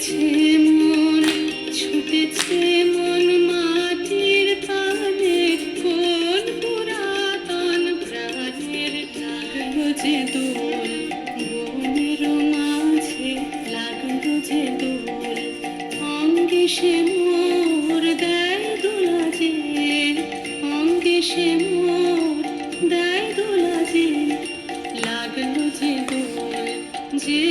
ছুটেছে মন, ছুটেছে মন মাটির তালে, কোন পুরাতন প্রাণের লাগলো যে দোল, বনের মাঝে লাগলো যে দোল, অঙ্গে সে মোর দেয় দোলা যে, অঙ্গে সে মোর দেয় দোলা যে, লাগলো যে দোল, যে